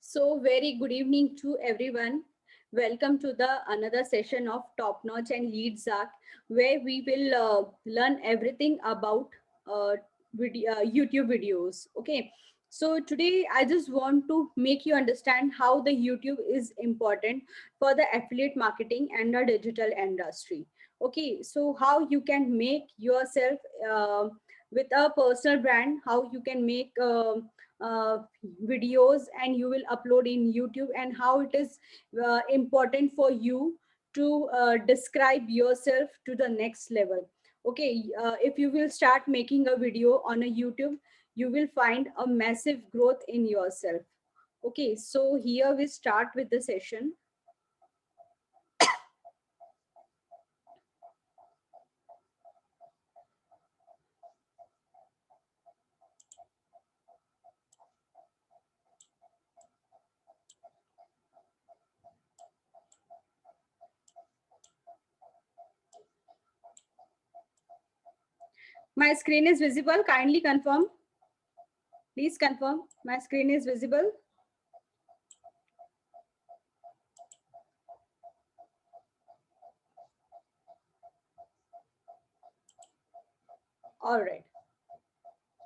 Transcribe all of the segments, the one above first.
So very good evening to everyone. Welcome to the another session of Top Notch and Lead Zach, where we will learn everything about YouTube videos. Okay. So today I just want to make you understand how the YouTube is important for the affiliate marketing and the digital industry. Okay. So how you can make yourself with a personal brand, how you can make uh, videos and you will upload in YouTube, and how it is important for you to describe yourself to the next level. Okay, if you will start making a video on a YouTube, you will find a massive growth in yourself. Okay, so here we start with the session. My screen is visible. Kindly confirm. Please confirm. My screen is visible. All right.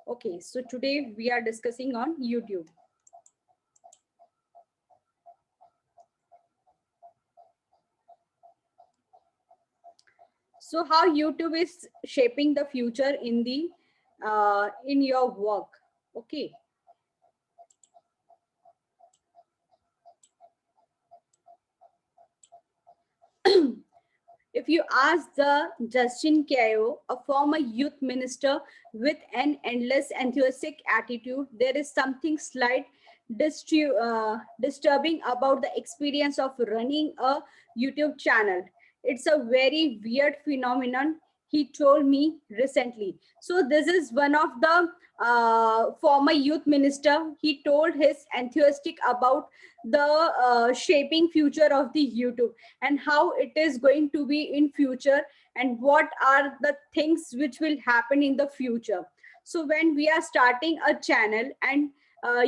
Okay, so today we are discussing on YouTube. So how YouTube is shaping the future in the in your work. Okay. If you ask the Justin Keio, a former youth minister with an endless enthusiastic attitude, there is something slight disturbing about the experience of running a YouTube channel. It's a very weird phenomenon, he told me recently. So this is one of the former youth minister. He told his enthusiastic about the shaping future of the YouTube and how it is going to be in future, and what are the things which will happen in the future. So when we are starting a channel and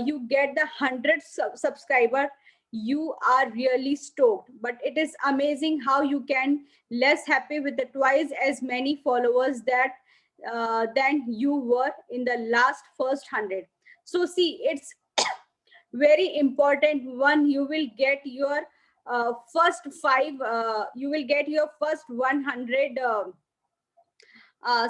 you get the 100 subscriber, you are really stoked, but it is amazing how you can less happy with the twice as many followers that than you were in the last first 100. So see, it's very important. One, you will get your first five, you will get your first 100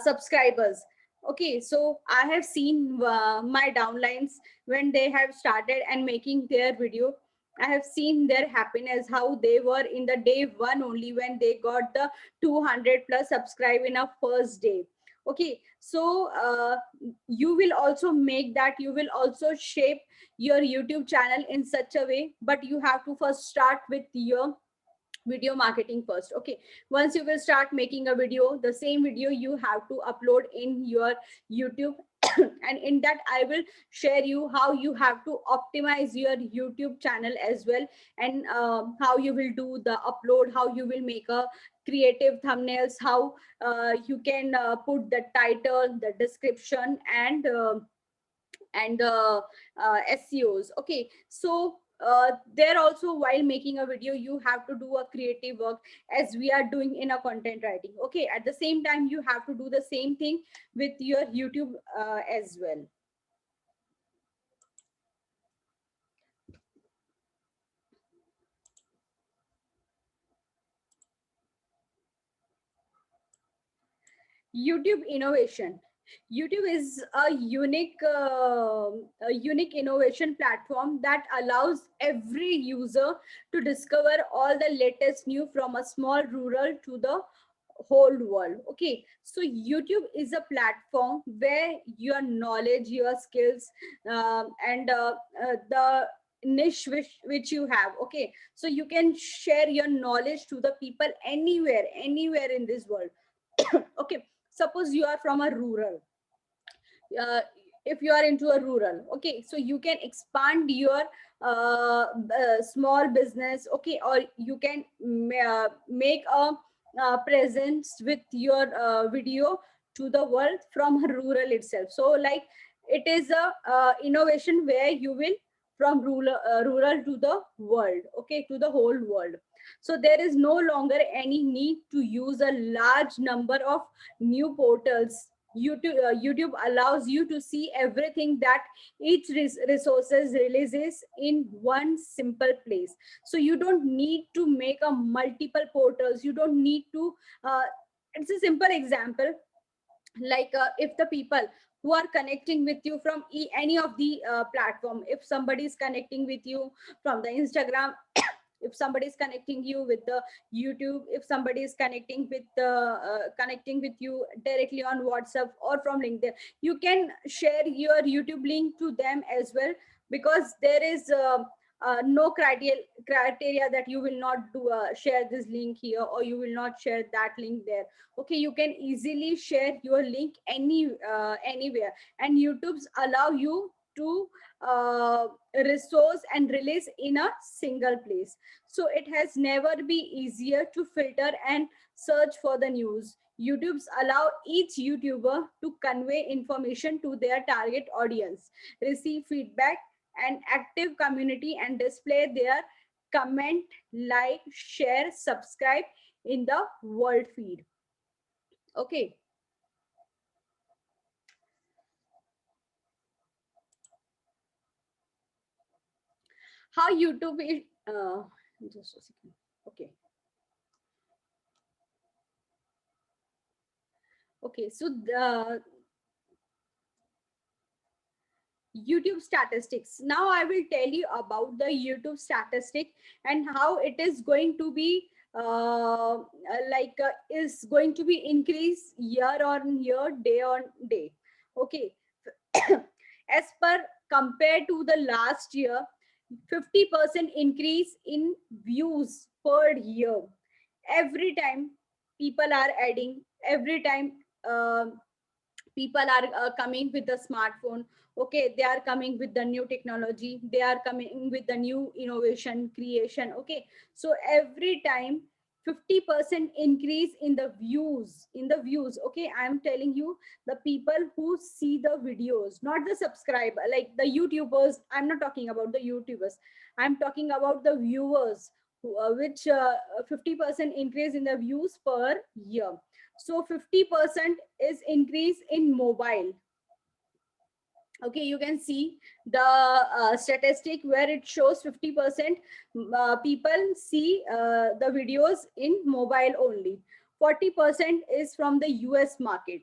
subscribers. Okay, so I have seen my downlines when they have started and making their video. I have seen their happiness, how they were in the day one only when they got the 200 plus subscribe in a first day. Okay, so you will also make that, you will also shape your YouTube channel in such a way, but you have to first start with your video marketing first. Okay, once you will start making a video, the same video you have to upload in your YouTube. And in that I will share you how you have to optimize your YouTube channel as well, and how you will do the upload, how you will make a creative thumbnails, how you can put the title, the description, and SEOs. Okay, so there also, while making a video, you have to do a creative work as we are doing in a content writing. Okay, at the same time you have to do the same thing with your YouTube as well. YouTube innovation. YouTube is a unique innovation platform that allows every user to discover all the latest new from a small rural to the whole world. Okay, so YouTube is a platform where your knowledge, your skills, and the niche which you have. Okay, so you can share your knowledge to the people anywhere in this world. Okay, suppose you are from a rural, uh, if you are into a rural, okay, so you can expand your small business. Okay, or you can make a presence with your video to the world from rural itself. So like, it is a innovation where you will from rural to the world, okay, to the whole world. So there is no longer any need to use a large number of new portals. YouTube allows you to see everything that each resources releases in one simple place. So you don't need to make a multiple portals. You don't need to it's a simple example, like if the people who are connecting with you from any of the platform, if somebody is connecting with you from the Instagram, if somebody is connecting you with the YouTube, if somebody is connecting with you directly on WhatsApp or from LinkedIn, you can share your YouTube link to them as well, because there is no criteria that you will not do share this link here or you will not share that link there. Okay, you can easily share your link anywhere, and YouTube's allow you to resource and release in a single place. So it has never been easier to filter and search for the news. YouTube's allow each YouTuber to convey information to their target audience, receive feedback and active community, and display their comment, like, share, subscribe in the world feed. Okay. How YouTube is just a second. Okay. Okay, so the YouTube statistics. Now I will tell you about the YouTube statistic and how it is going to be is going to be increased year on year, day on day. Okay. As per compared to the last year, 50% increase in views per year. Every time people are adding, every time uh, people are coming with the smartphone, okay, they are coming with the new technology, they are coming with the new innovation creation, okay. So every time 50% increase in the views, okay. I'm telling you, the people who see the videos, not the subscriber, like the YouTubers, I'm not talking about the YouTubers, I'm talking about the viewers, which 50% increase in the views per year. So 50% is increase in mobile. Okay, you can see the statistic where it shows 50% people see the videos in mobile only. 40% is from the US market.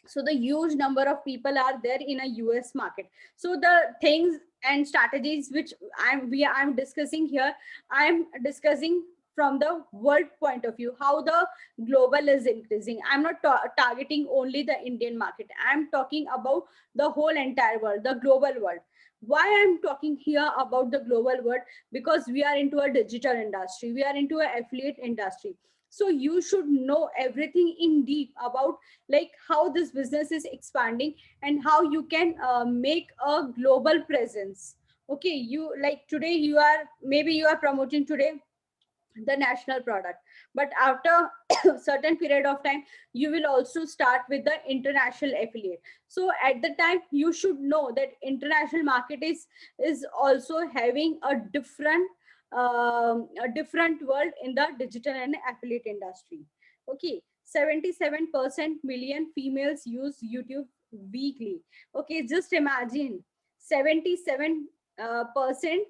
So the huge number of people are there in a US market. So the things and strategies which I'm discussing here, I'm discussing from the world point of view, how the global is increasing. I'm not targeting only the Indian market, I'm talking about the whole entire world, the global world. Why I'm talking here about the global world? Because we are into a digital industry, we are into an affiliate industry. So you should know everything in deep about like how this business is expanding and how you can make a global presence. Okay, you like today you are, maybe you are promoting today the national product, but after certain period of time you will also start with the international affiliate. So at the time you should know that international market is also having a different world in the digital and affiliate industry. Okay, 77% million females use YouTube weekly. Okay, just imagine, 77 percent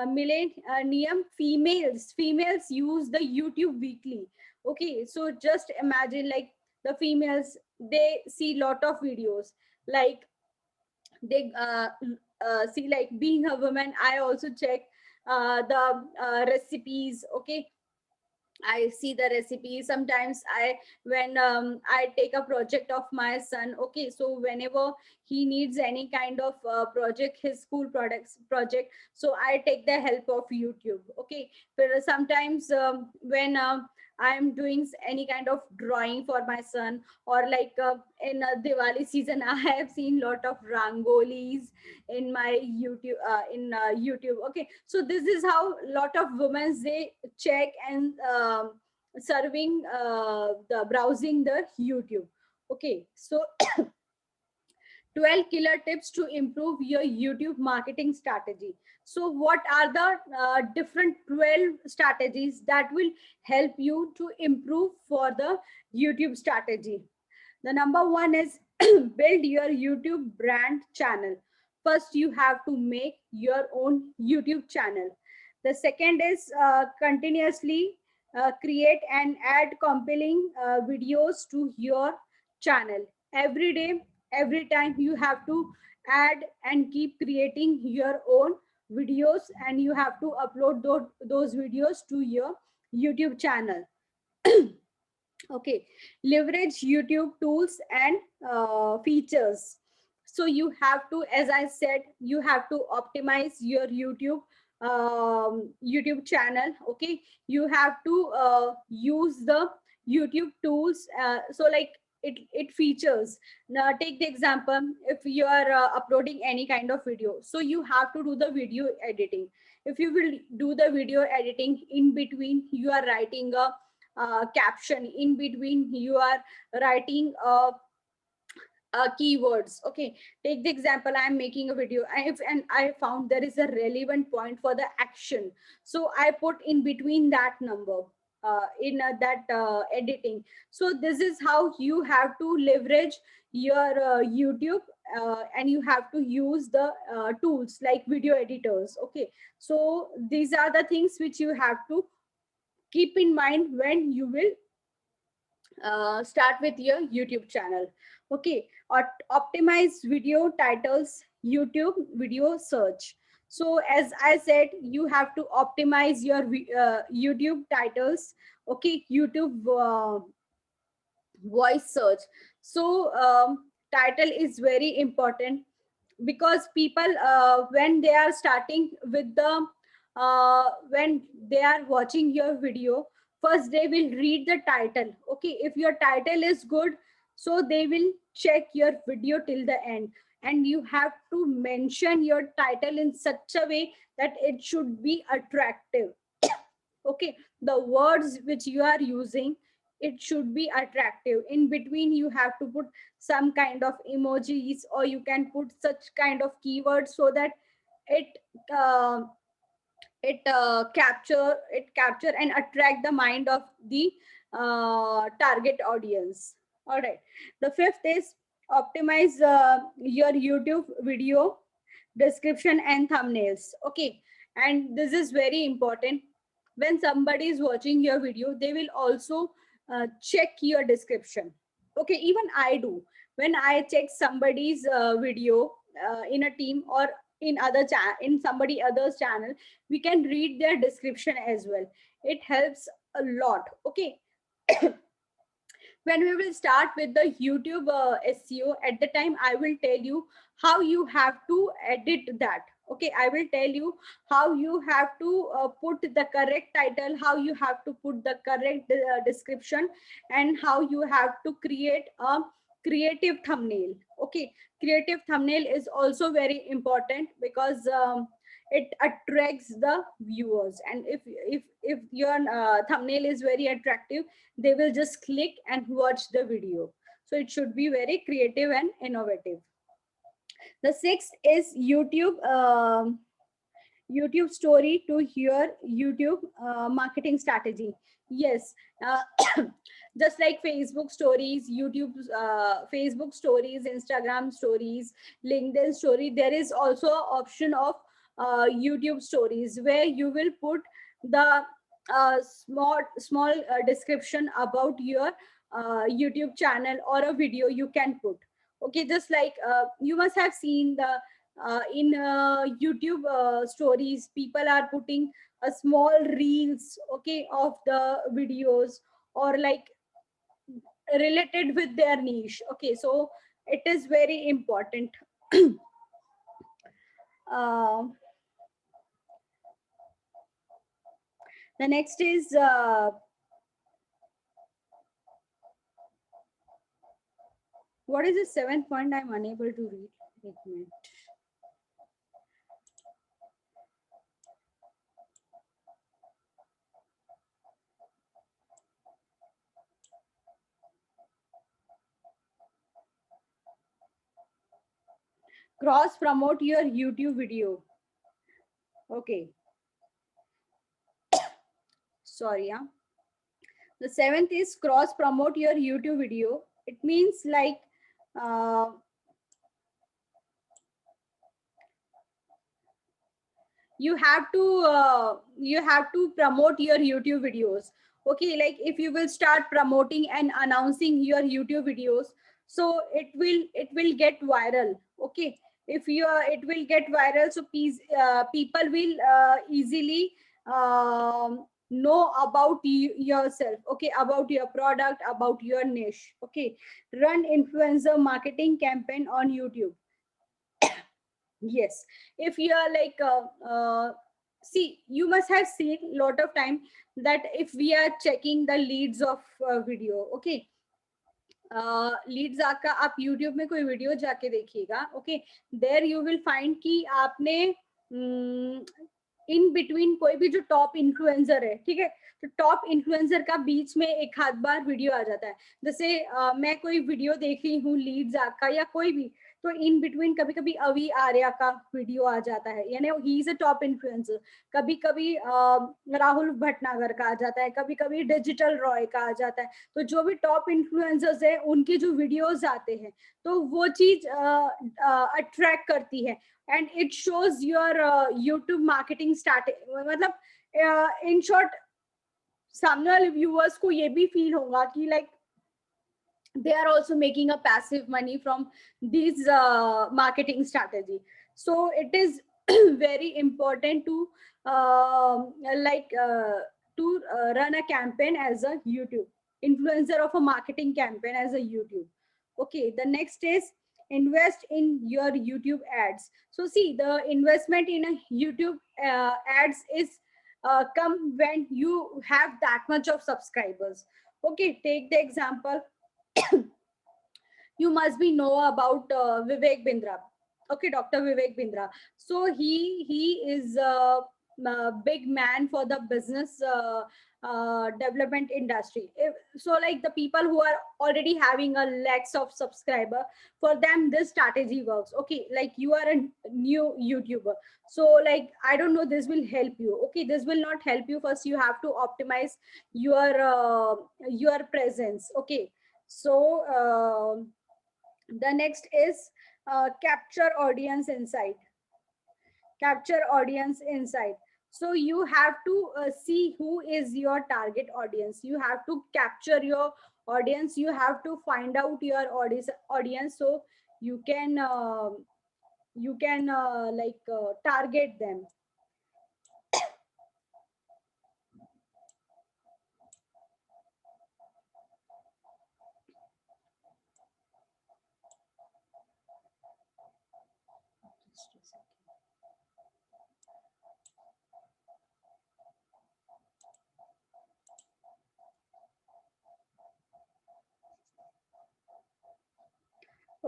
millennium females use the YouTube weekly. Okay, so just imagine, like, the females, they see lot of videos, like they see, like, being a woman, I also check the recipes. Okay, I see the recipe. Sometimes when I take a project of my son, okay, so whenever he needs any kind of project, his school products project, so I take the help of YouTube. Okay, but sometimes when I'm doing any kind of drawing for my son, or like in Diwali season, I have seen lot of rangolis in my YouTube. Okay, so this is how lot of women, they check and serving the browsing the YouTube. Okay, so 12 killer tips to improve your YouTube marketing strategy. So what are the different 12 strategies that will help you to improve for the YouTube strategy? The number one is build your YouTube brand channel. First, you have to make your own YouTube channel. The second is continuously create and add compelling videos to your channel. Every day, every time you have to add and keep creating your own videos, and you have to upload those videos to your YouTube channel. Okay, leverage YouTube tools and features. So you have to, as I said, you have to optimize your YouTube channel. Okay, you have to use the YouTube tools. So like it features. Now take the example, if you are uploading any kind of video, so you have to do the video editing. If you will do the video editing, in between you are writing a caption, in between you are writing keywords. Okay, take the example, I am making a video, and I found there is a relevant point for the action, so I put in between that number in that editing. So this is how you have to leverage your YouTube, and you have to use the tools like video editors. Okay, so these are the things which you have to keep in mind when you will start with your YouTube channel. Okay, optimize video titles, YouTube video search. So as I said, you have to optimize your YouTube titles. Okay, YouTube voice search. So title is very important, because people when they are starting with the when they are watching your video, first they will read the title. Okay, if your title is good, so they will check your video till the end, and you have to mention your title in such a way that it should be attractive. Okay, the words which you are using, it should be attractive. In between you have to put some kind of emojis, or you can put such kind of keywords, so that it uh, capture and attract the mind of the target audience. All right, the fifth is optimize your YouTube video description and thumbnails. Okay, and this is very important. When somebody is watching your video, they will also check your description. Okay, even I do. When I check somebody's video in a team, or in somebody other's channel, we can read their description as well. It helps a lot. Okay, when we will start with the YouTube SEO, at the time I will tell you how you have to edit that. Okay, I will tell you how you have to put the correct title, how you have to put the correct description, and how you have to create a creative thumbnail. Okay, creative thumbnail is also very important, because it attracts the viewers, and if your thumbnail is very attractive, they will just click and watch the video. So it should be very creative and innovative. The sixth is YouTube story to your YouTube marketing strategy. Yes, uh, just like Facebook stories, YouTube, Facebook stories, Instagram stories, LinkedIn story, there is also option of YouTube stories, where you will put the small description about your YouTube channel, or a video you can put. Okay, just like you must have seen the in YouTube stories, people are putting a small reels, okay, of the videos, or like related with their niche. Okay, so it is very important. uh, the next is what is the seventh point? I'm unable to read. Wait a minute. cross promote your YouTube video. Okay, sorry. The seventh is cross promote your YouTube video. It means like uh, you have to promote your YouTube videos. Okay, like if you will start promoting and announcing your YouTube videos, so it will get viral. Okay, if you are, it will get viral, so please, people will easily know about yourself. Okay, about your product, about your niche. Okay, run influencer marketing campaign on YouTube. Yes, if you are like see, you must have seen lot of time that if we are checking the leads of video. Okay, leads का आप YouTube में कोई video जाके देखिएगा. Okay, there you will find कि आपने in between कोई भी जो टॉप इन्फ्लुएंसर है, ठीक है, तो टॉप इन्फ्लुएंसर का बीच में एक आध बार वीडियो आ जाता है. जैसे मैं कोई वीडियो देख रही हूँ लीड्स का या कोई भी, तो इन बिटवीन कभी कभी अवी आर्या का वीडियो आ जाता है, यानी he is a top influencer. कभी कभी राहुल भटनागर का आ जाता है, कभी कभी डिजिटल रॉय का आ जाता है. तो जो भी टॉप इन्फ्लुएंसर्स है उनके जो वीडियोस आते हैं, तो वो चीज अट्रैक्ट करती है. And it shows your YouTube marketing start. मतलब इन शॉर्ट, सामने वाले व्यूअर्स को ये भी फील होगा कि like they are also making a passive money from these marketing strategy. So it is very important to like to run a campaign as a YouTube influencer, of a marketing campaign as a YouTube. Okay, the next is invest in your YouTube ads. So see, the investment in a YouTube ads is come when you have that much of subscribers. Okay, take the example. You must be know about Vivek Bindra. Okay, Dr. Vivek Bindra. So he is a big man for the business development industry. So like the people who are already having a lakhs of subscriber, for them this strategy works. Okay, like you are a new YouTuber, so like I don't know, this will help you. Okay, this will not help you. First you have to optimize your presence. Okay, so the next is capture audience insight. Capture audience insight. So you have to see who is your target audience. You have to capture your audience. You have to find out your audience, so you can target them.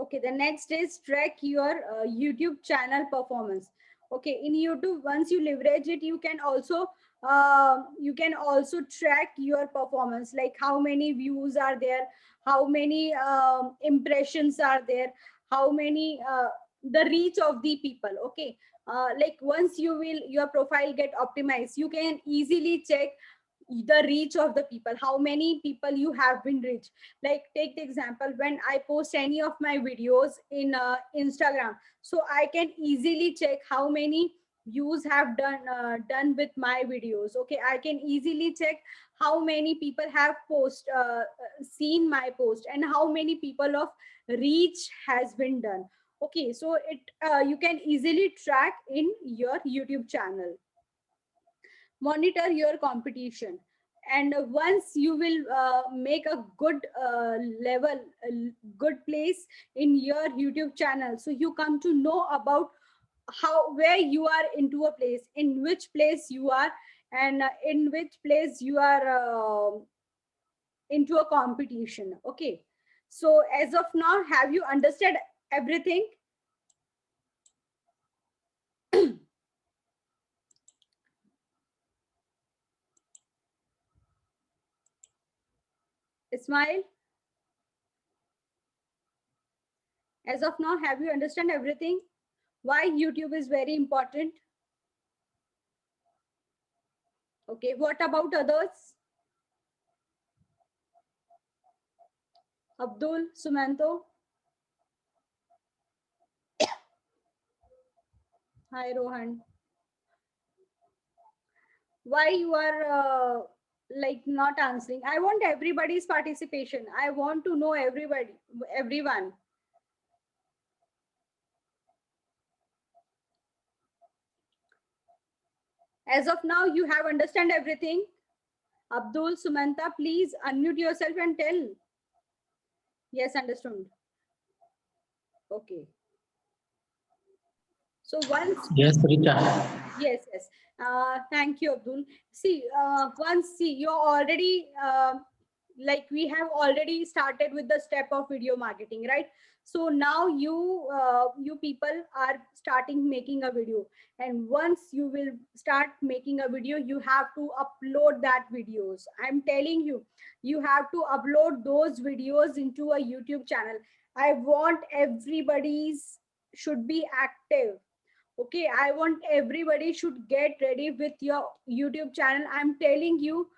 Okay, the next is track your YouTube channel performance. Okay, in YouTube, once you leverage it, you can also track your performance, like how many views are there, how many impressions are there, how many the reach of the people. Okay, like once your profile get optimized, you can easily check the reach of the people, how many people you have been reached. Like take the example, when I post any of my videos in Instagram, so I can easily check how many views have done with my videos. Okay, I can easily check how many people have seen my post, and how many people of reach has been done. Okay, so it you can easily track in your YouTube channel. Monitor your competition, and once you will make a good level, good place in your YouTube channel, so you come to know about how, where you are into a place, in which place you are, and in which place you are into a competition. Okay, so as of now, have you understood everything? Ismail, as of now, have you understand everything? Why YouTube is very important? Okay, what about others? Abdul, Sumanto. Hi, Rohan. Why you are like not answering? I want everybody's participation. I want to know everybody, everyone. As of now, you have understand everything. Abdul, Sumanta, please unmute yourself and tell. Yes, understood. Okay. So once, Yes, Richa. yes. Thank you, Abdul. See, you're already like we have already started with the step of video marketing, right? So now you people are starting making a video, and once you will start making a video, you have to upload that videos. I'm telling you, you have to upload those videos into a YouTube channel. I want everybody's should be active. Okay, I want everybody should get ready with your YouTube channel. I'm telling you,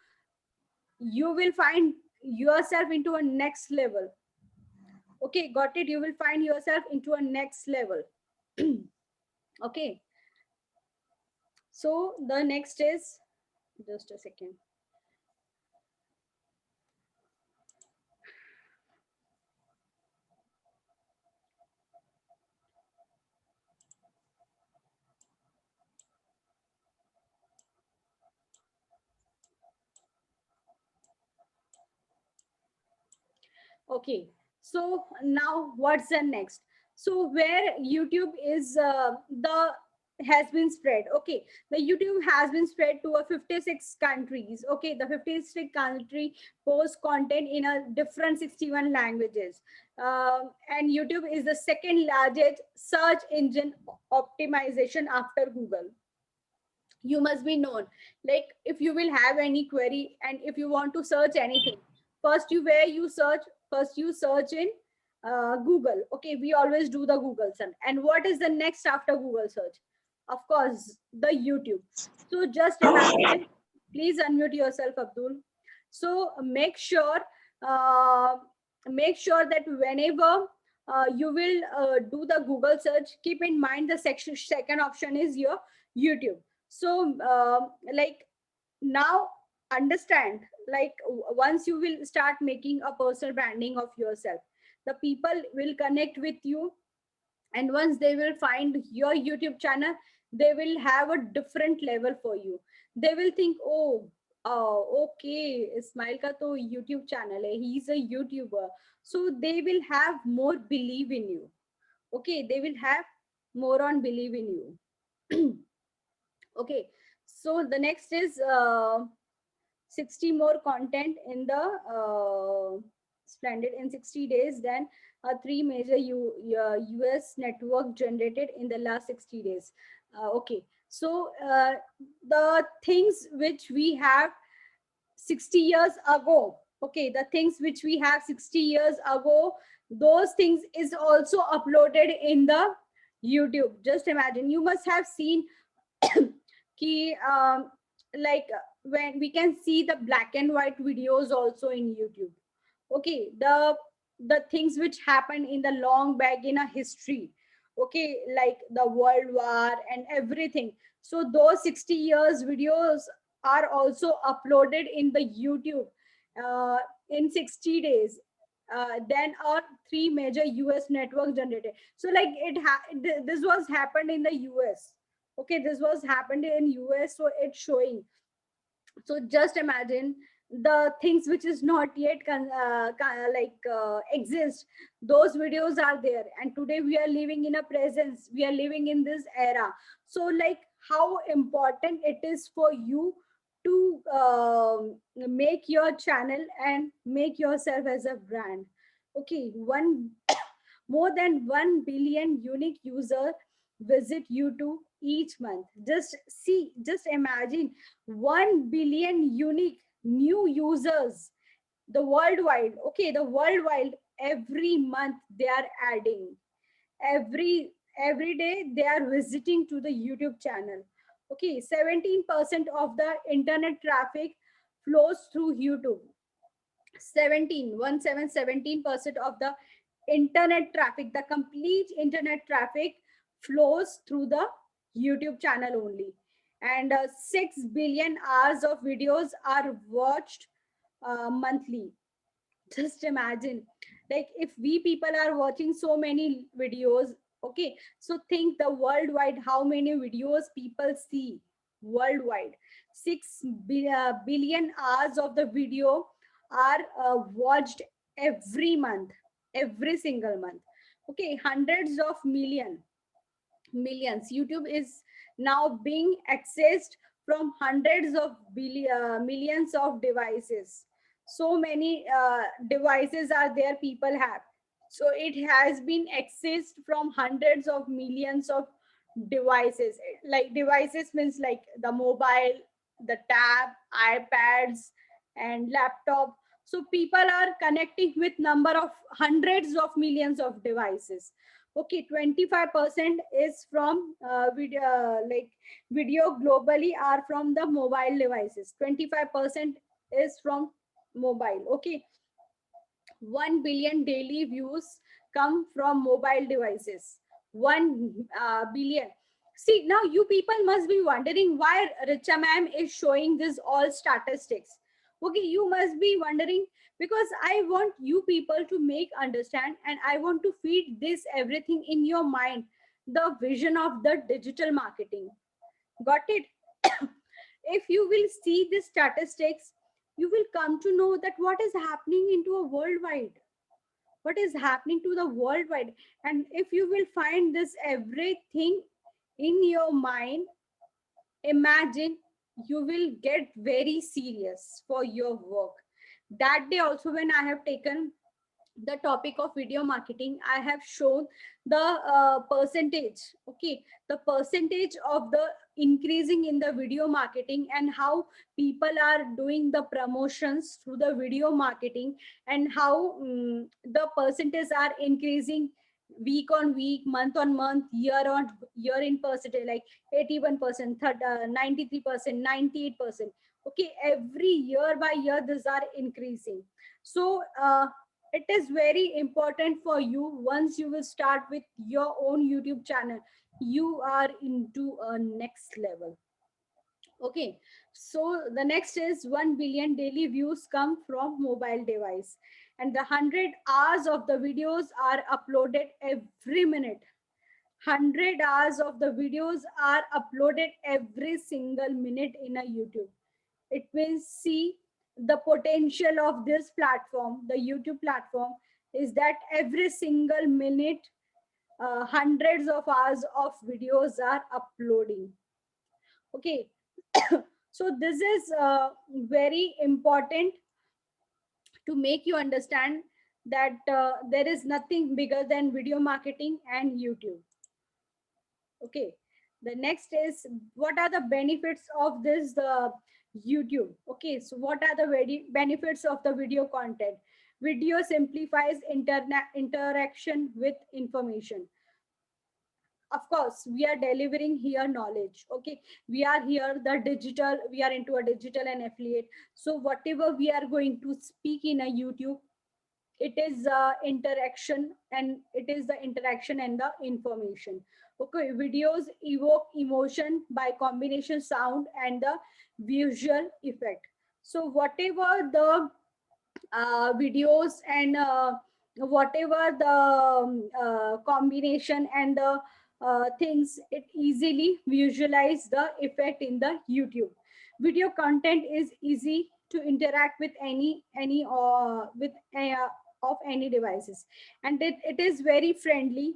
you will find yourself into a next level. Okay, got it? You will find yourself into a next level. Okay, so the next is, just a second. Okay, so now what's the next? So where YouTube is the has been spread. Okay, the YouTube has been spread to a 56 countries. Okay, the 56 country post content in a different 61 languages. And YouTube is the second largest search engine optimization after Google. You must be known, like if you will have any query and if you want to search anything, first you where you search, first you search in Google. Okay, we always do the Google search, and what is the next after Google search? Of course, the YouTube. So just imagine, please unmute yourself, Abdul. So uh, make sure that whenever you will do the Google search, keep in mind the second option is your YouTube. So like now understand, like once you will start making a personal branding of yourself, the people will connect with you, and once they will find your YouTube channel, they will have a different level for you. They will think, oh, okay, Ismail ka to YouTube channel hai, he's a YouTuber. So they will have more belief in you. Okay, they will have more on belief in you. Okay, so the next is 60 more content in the splendid in 60 days. Then three major US network generated in the last 60 days. Okay, so the things which we have 60 years ago, okay, the things which we have 60 years ago, those things is also uploaded in the YouTube. Just imagine, you must have seen ki, like when we can see the black and white videos also in YouTube. Okay, the things which happen in the long back in a history. Okay, like the World War and everything. So those 60 years videos are also uploaded in the YouTube uh, in 60 days. Then our three major US network generated. So like this was happened in the US. Okay, this was happened in US, so it's showing. So just imagine the things which is not yet exist, those videos are there, and today we are living in a presence, we are living in this era. So like how important it is for you to make your channel and make yourself as a brand. Okay, one more than 1 billion unique user visit YouTube each month. Just see, just imagine 1 billion unique new users, the worldwide. Okay, the worldwide, every month they are adding. Every every day they are visiting to the YouTube channel. Okay, 17% of the internet traffic flows through YouTube. 17% of the internet traffic, the complete internet traffic flows through the YouTube channel only. And 6 billion hours of videos are watched monthly. Just imagine, like if we people are watching so many videos, okay, so think the worldwide how many videos people see worldwide. 6 billion hours of the video are watched every month, every single month. Okay, hundreds of millions. YouTube is now being accessed from hundreds of millions of devices. So many devices are there people have. So it has been accessed from hundreds of millions of devices. Like devices means like the mobile, the tab, iPads, and laptop. So people are connecting with number of hundreds of millions of devices. Okay, 25% is from video globally are from the mobile devices. 25% is from mobile. Okay, 1 billion daily views come from mobile devices. 1 billion. See, now you people must be wondering why Richa ma'am is showing this all statistics. Okay, you must be wondering because I want you people to make understand and I want to feed this everything in your mind, the vision of the digital marketing. Got it? If you will see the statistics, you will come to know that what is happening into a worldwide, what is happening to the worldwide. And if you will find this everything in your mind, imagine you will get very serious for your work. That day also when I have taken the topic of video marketing, I have shown the percentage. Okay, the percentage of the increasing in the video marketing and how people are doing the promotions through the video marketing, and how the percentage are increasing week on week, month on month, year on year in percentage, like 81%, 93%, 98%. Okay, every year by year these are increasing. So it is very important for you. Once you will start with your own YouTube channel, you are into a next level. Okay, so the next is 1 billion daily views come from mobile device, and the 100 hours of the videos are uploaded every minute. 100 hours of the videos are uploaded every single minute in a YouTube. It means, see, the potential of this platform, the YouTube platform, is that every single minute hundreds of hours of videos are uploading. Okay, so this is very important to make you understand that there is nothing bigger than video marketing and YouTube. Okay, the next is what are the benefits of this YouTube. Okay, so what are the benefits of the video content? Video simplifies internet interaction with information. Of course, we are delivering here knowledge. Okay, we are here the digital, we are into a digital and affiliate. So whatever we are going to speak in a YouTube, it is interaction, and it is the interaction and the information. Okay, videos evoke emotion by combination sound and the visual effect. So whatever the videos and whatever the combination and the things, it easily visualize the effect in the YouTube. Video content is easy to interact with any with of any devices, and it is very friendly.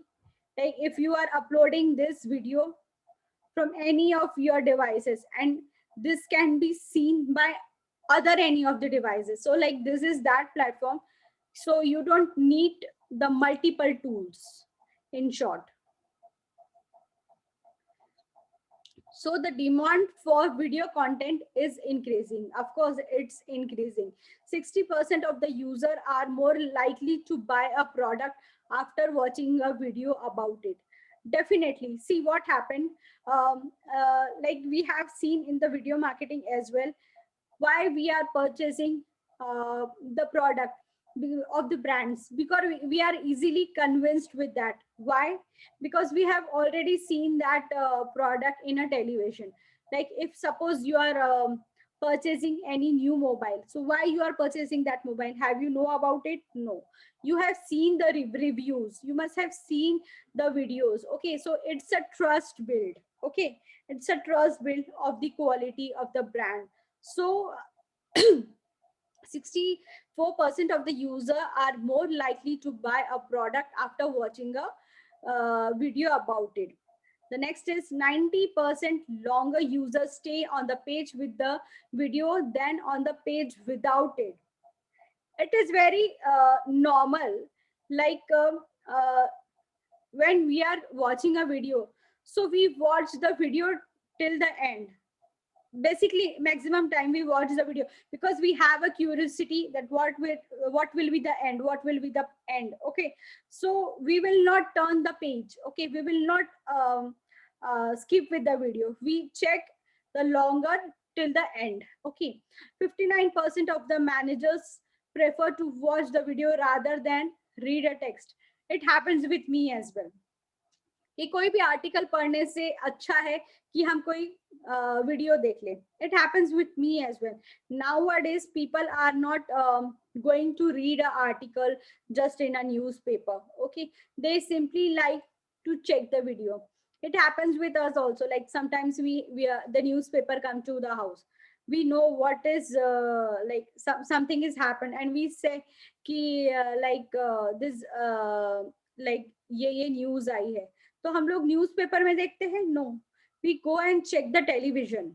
Like if you are uploading this video from any of your devices, and this can be seen by other any of the devices, so like this is that platform, so you don't need the multiple tools, in short. So the demand for video content is increasing. Of course, it's increasing. 60% of the user are more likely to buy a product after watching a video about it. Definitely. See what happened. Like we have seen in the video marketing as well, why we are purchasing the product of the brands, because we are easily convinced with that. Why? Because we have already seen that product in a television. Like if suppose you are purchasing any new mobile, so why you are purchasing that mobile? Have you know about it? No. You have seen the reviews, you must have seen the videos. Okay, so it's a trust build. Okay, it's a trust build of the quality of the brand. So 64% of the user are more likely to buy a product after watching a video about it. The next is 90% longer users stay on the page with the video than on the page without it. It is very normal. Like when we are watching a video, so we watch the video till the end. Basically maximum time we watch the video because we have a curiosity that what will be the end, what will be the end. Okay, so we will not turn the page. Okay, we will not skip with the video, we check the longer till the end. Okay, 59% of the managers prefer to watch the video rather than read a text. It happens with me as well, कि कोई भी article पढ़ने से अच्छा है कि हम कोई वीडियो देख ले. It happens with me as well. Nowadays people are not going to read an article just in a newspaper. Okay, they simply like to check the video. It happens with us also. Like sometimes we the newspaper come to the house, we know what is like something has happened and we say कि like this like ये news आई है, तो हम लोग newspaper में देखते हैं? No, we go and check the television.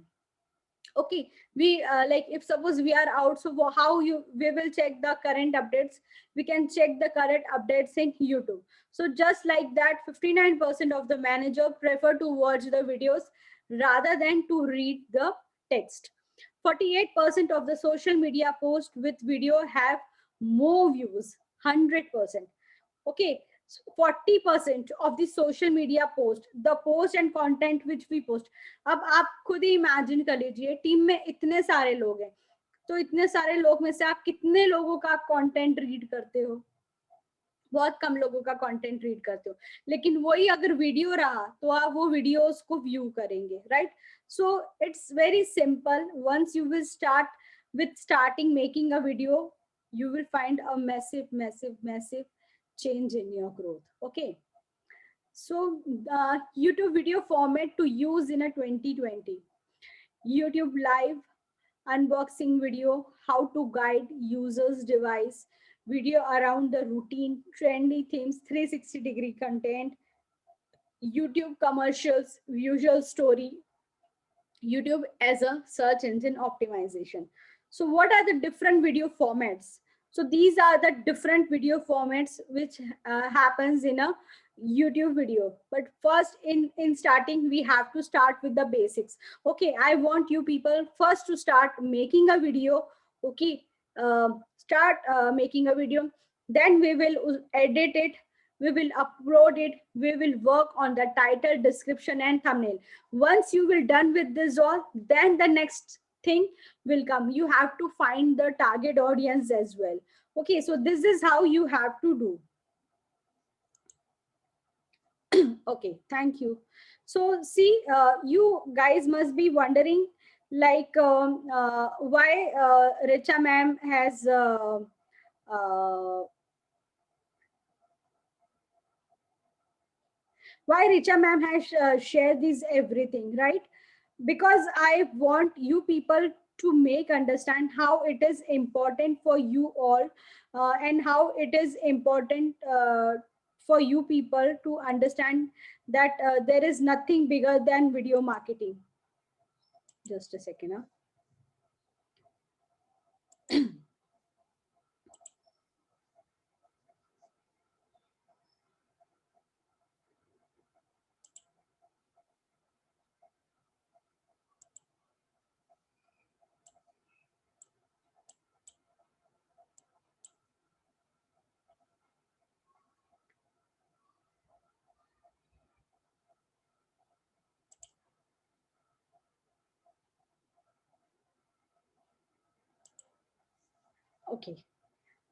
Okay, we like if suppose we are out, so how you we will check the current updates? We can check the current updates in YouTube. So just like that, 59% of the manager prefer to watch the videos rather than to read the text. 48% of the social media posts with video have more views. 100%. Okay, so 40% of the social media post, the post and content which we post. अब आप खुद ही imagine कर लीजिए, team में इतने सारे लोग हैं, तो इतने सारे लोग में से आप कितने लोगों का कंटेंट रीड करते हो? बहुत कम लोगों का कंटेंट रीड करते हो. लेकिन वही अगर वीडियो रहा तो आप वो वीडियोस को व्यू करेंगे, right? So it's very simple. Once you will start with starting making a video, you will find a massive change in your growth. Okay, so YouTube video format to use in a 2020: YouTube live, unboxing video, how to guide users device, video around the routine, trendy themes, 360-degree content, YouTube commercials, visual story, YouTube as a search engine optimization. So what are the different video formats? So these are the different video formats which happens in a YouTube video. But first in starting, we have to start with the basics. Okay, I want you people first to start making a video. Okay, start making a video. Then we will edit it, we will upload it, we will work on the title, description and thumbnail. Once you will done with this all, then the next thing will come. You have to find the target audience as well. Okay, so this is how you have to do. Okay, thank you. So see, you guys must be wondering like why Richa ma'am has uh, why Richa ma'am has shared this everything, right? Because I want you people to make understand how it is important for you all, and how it is important for you people to understand that there is nothing bigger than video marketing. Just a second. Huh? Okay.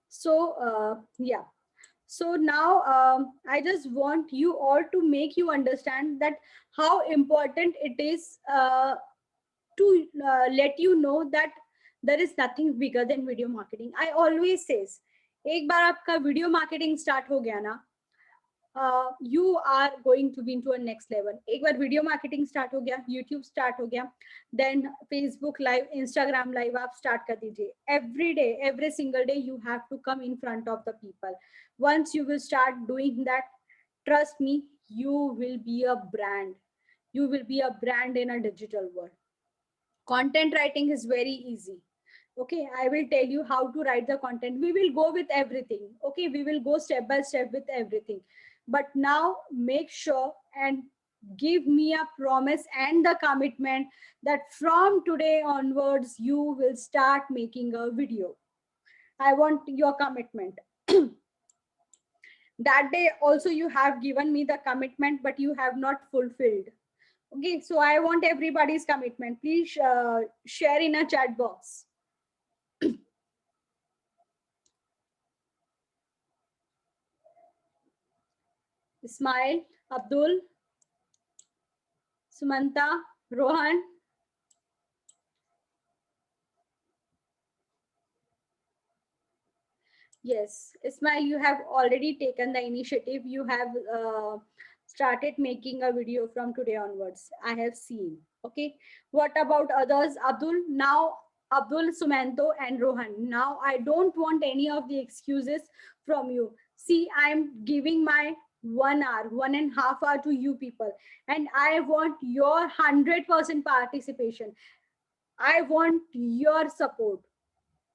So yeah. So now I just want you all to make you understand that how important it is to let you know that there is nothing bigger than video marketing. I always says, एक बार आपका video marketing start हो गया ना, you are going to be into a next level. एक बार video marketing start हो गया, YouTube start हो गया, then Facebook live, Instagram live आप स्टार्ट कर दीजिए. Every day, every single day you have to come in front of the people. once you will start doing that, trust me, you will be a brand. You will be a brand in a digital world. Content writing is very easy. Okay, I will tell you how to write the content. We will go with everything. Okay, we will go step by step with everything. But now make sure and give me a promise and the commitment that from today onwards you will start making a video. I want your commitment. That day also you have given me the commitment, but you have not fulfilled. Okay, so I want everybody's commitment. Please share in a chat box. Ismail, Abdul, Sumanta, Rohan. Yes, Ismail, you have already taken the initiative. You have started making a video from today onwards. I have seen. Okay. What about others? Abdul, now Abdul, Sumanto, and Rohan. Now I don't want any of the excuses from you. See, I'm giving my 1 hour, 1.5 hour to you people, and I want your 100% participation. I want your support.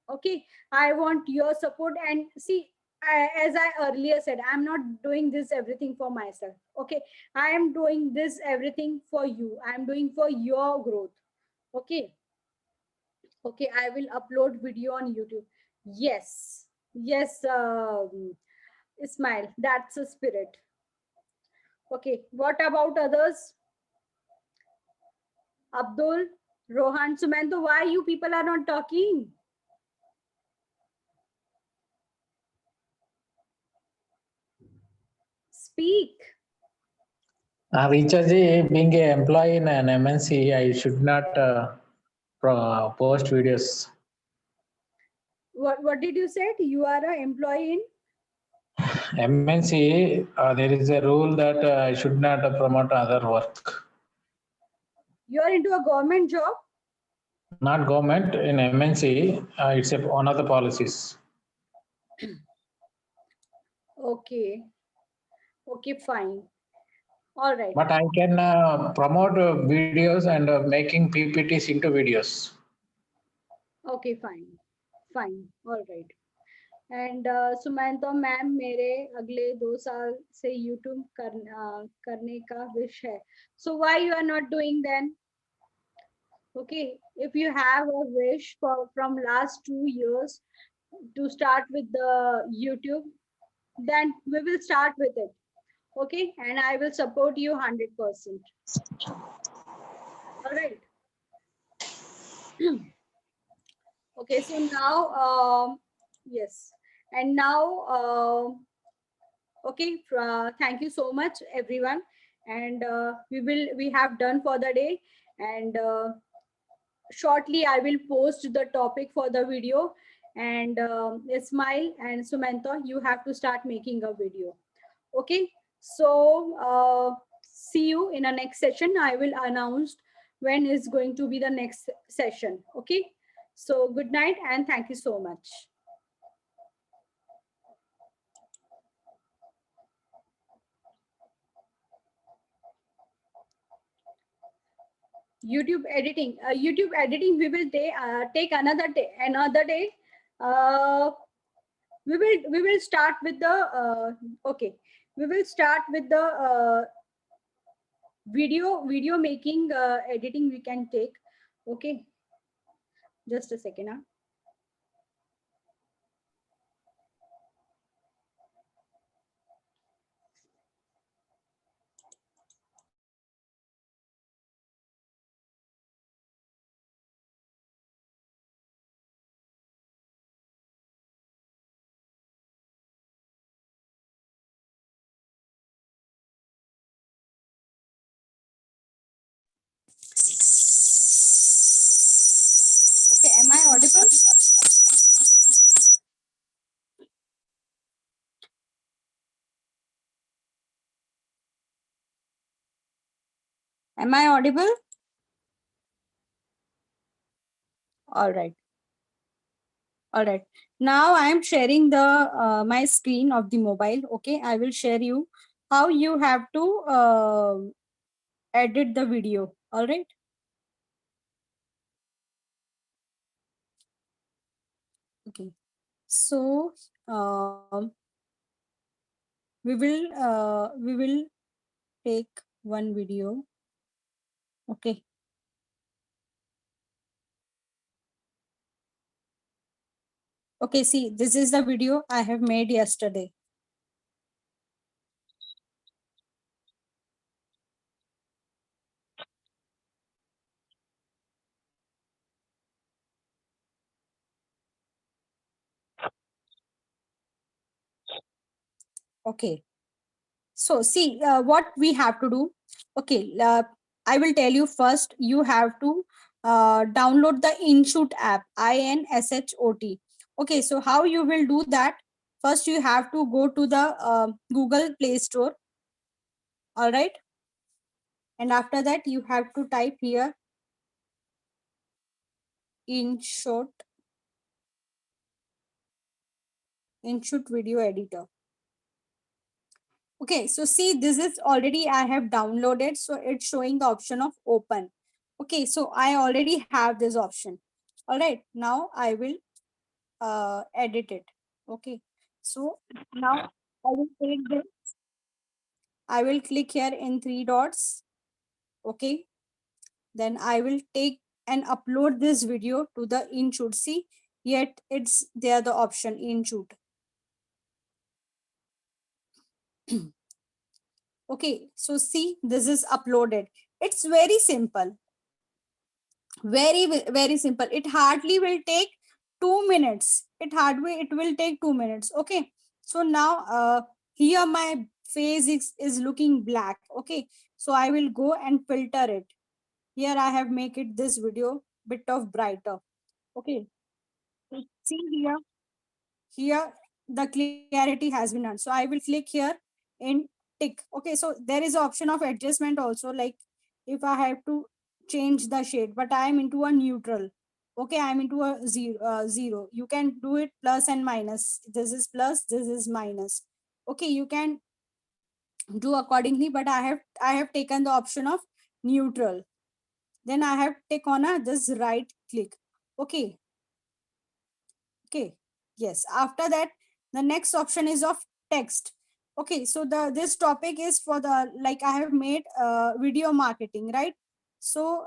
Okay, I want your support. And see, as I earlier said, I'm not doing this everything for myself. Okay, I am doing this everything for you. I'm doing for your growth. Okay. Okay, I will upload video on YouTube. Yes, yes, Ismail, that's a spirit. Okay, what about others? Abdul, Rohan, Sumento, why you people are not talking? Speak. Richa being an employee in an MNC, I should not post videos. What did you say? You are an employee in MNC, there is a rule that I should not promote other work. You are into a government job? Not government, in MNC, it's one of the policies. Okay. Okay, fine. All right. But I can promote videos and making PPTs into videos. Okay, fine. Fine. All right. And Schuman ma'am मेरे अगले 2 साल से YouTube करने का wish है. So why you are not doing then? Okay, if you have a wish from last 2 years to start with the YouTube, then we will start with it. Okay, and I will support you 100%. All right. Okay, so now, yes, and now, okay, thank you so much, everyone, and we have done for the day, and shortly I will post the topic for the video, and Ismail and Sumanta, you have to start making a video. Okay, so see you in a next session. I will announce when is going to be the next session. Okay, so good night and thank you so much. YouTube editing, we will take another day. We will start with the okay, we will start with the video making, editing we can take. Okay, just a second. Huh? Am I audible? All right. All right. Now I am sharing the my screen of the mobile. Okay. I will share you how you have to edit the video. All right. Okay. So we will take one video. Okay. Okay. See, this is the video I have made yesterday. Okay. So see what we have to do. Okay, I will tell you first. You have to download the InShoot app, INSHOT. Okay, so how you will do that? First, you have to go to the Google Play Store. All right, and after that, you have to type here InShoot Video Editor. Okay, so see, this is already I have downloaded, so it's showing the option of open. Okay, so I already have this option. All right, now I will edit it. Okay, so now I will take this. I will click here in three dots. Okay, then I will take and upload this video to the InShoot. See, yet it's there the option InShoot. Okay, so see, this is uploaded. It's very simple. Very simple. It hardly will take 2 minutes. It will take 2 minutes. Okay, so now here my face is looking black. Okay, so I will go and filter it. Here I have make it this video bit of brighter. Okay, so see here the clarity has been done. So I will click here in tick. Okay, so there is option of adjustment also, like if I have to change the shade, but I am into a neutral. Okay, I'm into a zero. You can do it plus and minus. This is plus, this is minus. Okay, you can do accordingly, but I have taken the option of neutral. Then I have take on a this right click. Okay, okay, yes. After that, the next option is of text. Okay, so the this topic is for the, like I have made video marketing, right? So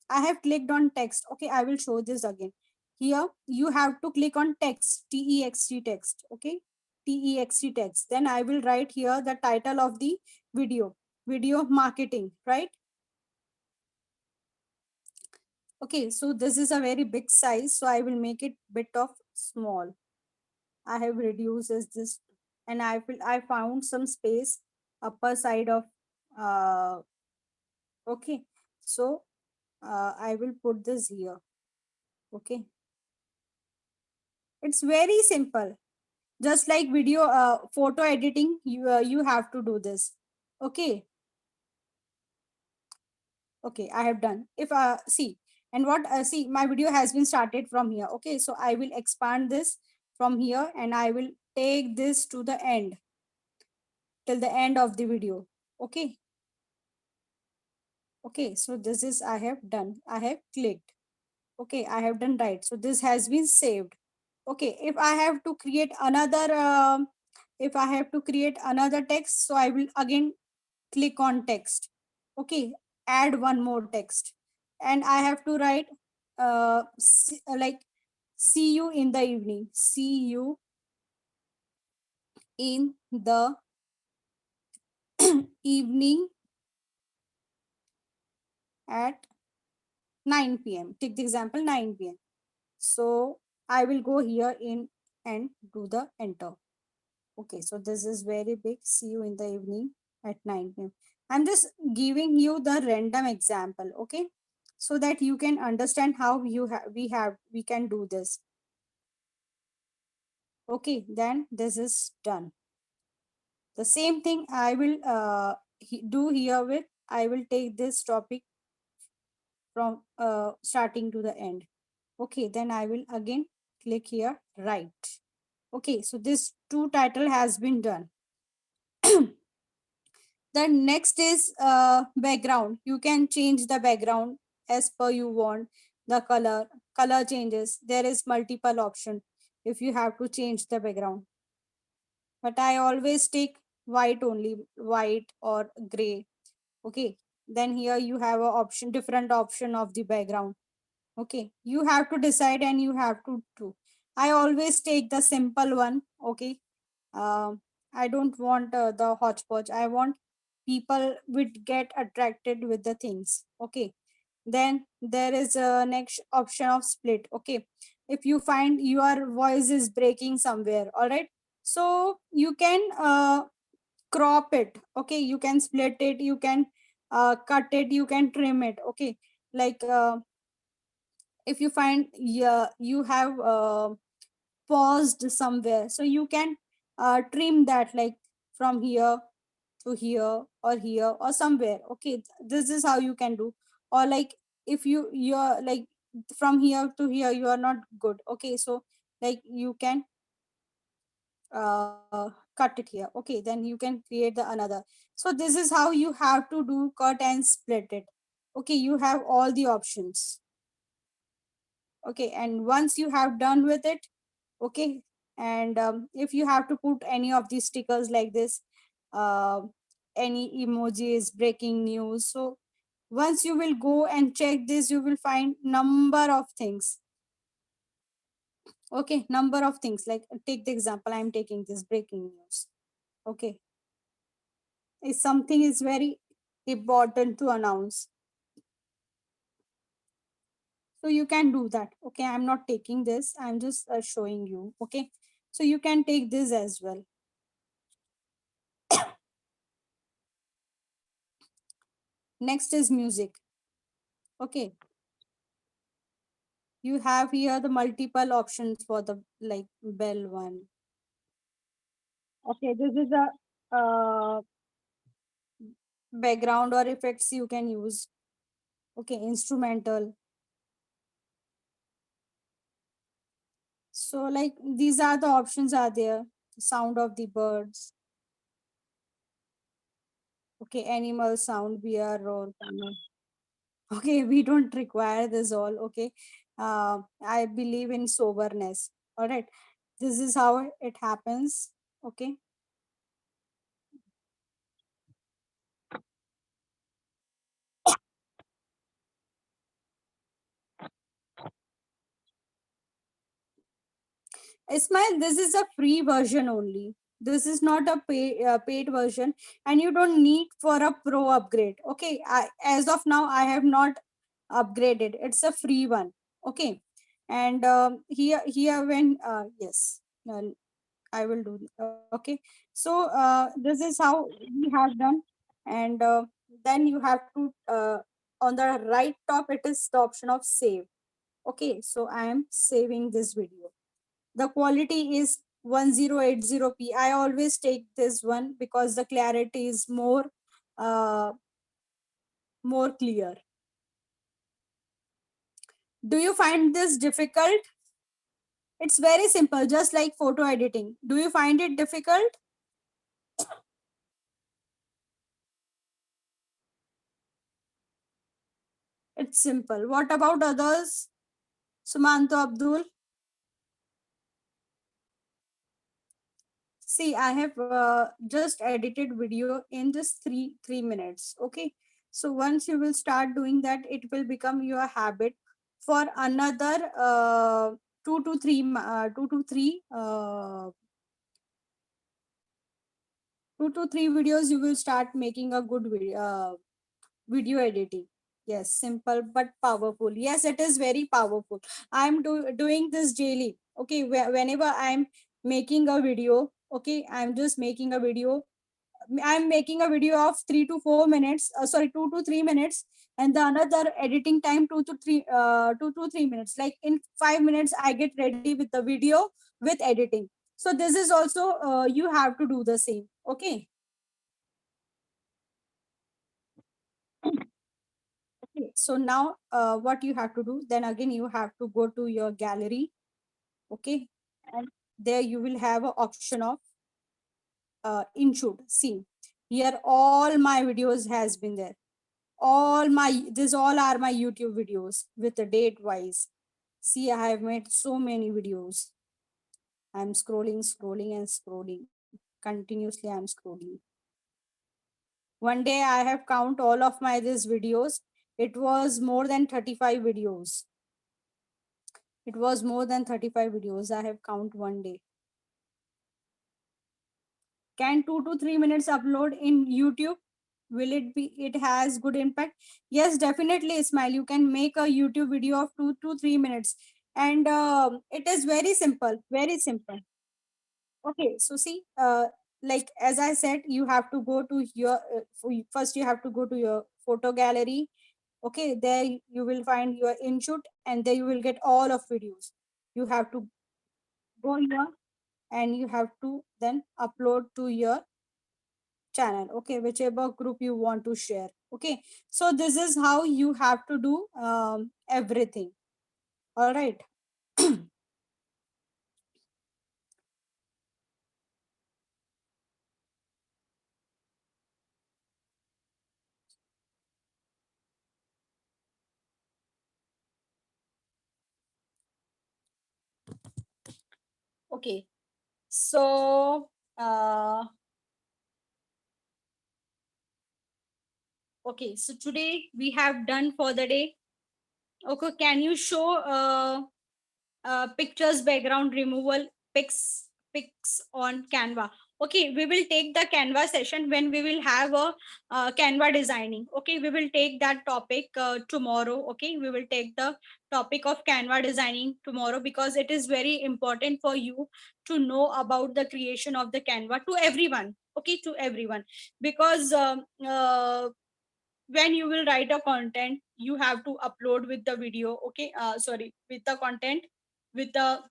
I have clicked on text. Okay, I will show this again. Here you have to click on text, text text. Okay, text text. Then I will write here the title of the video marketing, right? Okay, so this is a very big size, so I will make it bit of small. I have reduced as this, and I found some space upper side of okay. So I will put this here. Okay, it's very simple. Just like video photo editing, you have to do this. Okay, okay, I have done. If see, and what see, my video has been started from here. Okay, so I will expand this from here, and I will take this to the end, till the end of the video. Okay, okay, so this is I have done. I have clicked. Okay, I have done right. So this has been saved. Okay, if I have to create another if I have to create another text, so I will again click on text. Okay, add one more text, and I have to write like see you in the evening. See you in the evening at 9 p.m. Take the example 9 p.m. So I will go here in and do the enter. Okay, so this is very big. See you in the evening at 9 p.m. I'm just giving you the random example, okay? So that you can understand how we can do this. Okay, then this is done. The same thing I will do here with I will take this topic from starting to the end. Okay, then I will again click here, write. Okay, so this two title has been done. The next is background. You can change the background as per you want. The color changes. There is multiple option if you have to change the background. But I always take white only, white or gray. Okay, then here you have a option, different option of the background. Okay, you have to decide and you have to do. I always take the simple one. Okay, I don't want the hodgepodge. I want people would get attracted with the things. Okay, then there is a next option of split. Okay, if you find your voice is breaking somewhere, all right, so you can crop it. Okay, you can split it, you can cut it, you can trim it. Okay, like if you find, yeah, you have paused somewhere, so you can trim that, like from here to here or somewhere. Okay, this is how you can do. Or like if you're like from here to here you are not good. Okay, so like you can cut it here. Okay, then you can create the another. So this is how you have to do cut and split it. Okay, you have all the options. Okay, and once you have done with it, okay, and if you have to put any of these stickers like this, uh, any emojis, breaking news, so once you will go and check this, you will find number of things. Okay, number of things, like take the example, I'm taking this breaking news. Okay, if something is very important to announce, so you can do that. Okay, I'm not taking this, I'm just showing you. Okay, so you can take this as well. Next is music. Okay, you have here the multiple options for the like bell one. Okay, this is a background or effects you can use. Okay, instrumental. So like these are the options are there. Sound of the birds. Okay, animal sound, beer roll. Okay, we don't require this all. Okay, I believe in soberness. All right, this is how it happens. Okay, Ismail, this is a free version only. This is not a paid version, and you don't need for a pro upgrade. Okay, as of now, I have not upgraded. It's a free one. Okay, and here when yes, I will do. Okay, so this is how we have done, and then you have to on the right top it is the option of save. Okay, so I am saving this video. The quality is 1080p. I always take this one because the clarity is uh, more clear. Do you find this difficult? It's very simple, just like photo editing. Do you find it difficult? It's simple. What about others? Sumanto Abdul? See, I have just edited video in just three minutes. Okay, so once you will start doing that, it will become your habit. For another 2 to 3 videos, you will start making a good video editing. Yes, simple but powerful. Yes, it is very powerful. I'm doing this daily. Okay, whenever I'm making a video, okay, I'm just making a video. I'm making a video of 3 to 4 minutes, sorry, 2 to 3 minutes, and the another editing time 2 to 3 minutes. Like in 5 minutes, I get ready with the video with editing. So this is also you have to do the same. Okay. Okay, so now what you have to do, then again you have to go to your gallery. Okay, and there you will have an option of InShoot. See, here all my videos has been there. All my, this all are my YouTube videos with the date wise. See, I have made so many videos. I'm scrolling, scrolling, and scrolling. Continuously, I'm scrolling. One day I have count all of my these videos. It was more than 35 videos. It was more than 35 videos I have count one day. Can 2 to 3 minutes upload in YouTube? Will it be, it has good impact? Yes, definitely, Ismail. You can make a YouTube video of 2 to 3 minutes. And it is very simple, very simple. Okay, so see, like as I said, you have to go to your, first you have to go to your photo gallery. Okay, there you will find your InShoot and there you will get all of videos. You have to go here and you have to then upload to your channel. Okay, whichever group you want to share. Okay, so this is how you have to do everything. All right. Okay, so okay, so today we have done for the day. Okay, can you show pictures background removal pics on Canva? Okay, we will take the Canva session when we will have a Canva designing. Okay, we will take that topic tomorrow. Okay, we will take the topic of Canva designing tomorrow because it is very important for you to know about the creation of the Canva to everyone. Okay, to everyone, because when you will write a content, you have to upload with the video. Okay, sorry, with the content with the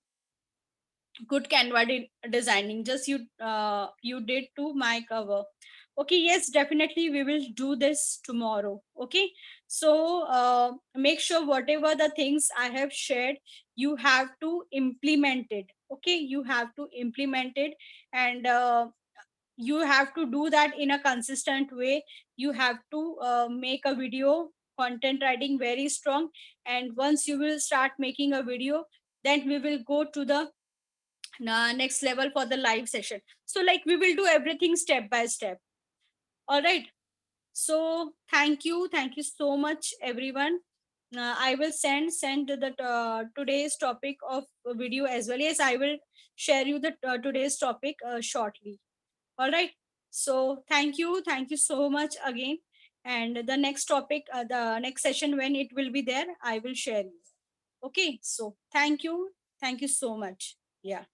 good Canva designing, just you did to my cover. Okay, yes, definitely we will do this tomorrow. Okay, so make sure whatever the things I have shared, you have to implement it. Okay, you have to implement it, and you have to do that in a consistent way. You have to make a video content writing very strong, and once you will start making a video, then we will go to the next level for the live session. So like we will do everything step by step. All right, so thank you so much everyone. I will send the today's topic of video as well. Yes, I will share you the today's topic shortly. All right, so thank you so much again, and the next topic, the next session when it will be there, I will share you. Okay, so thank you so much. Yeah.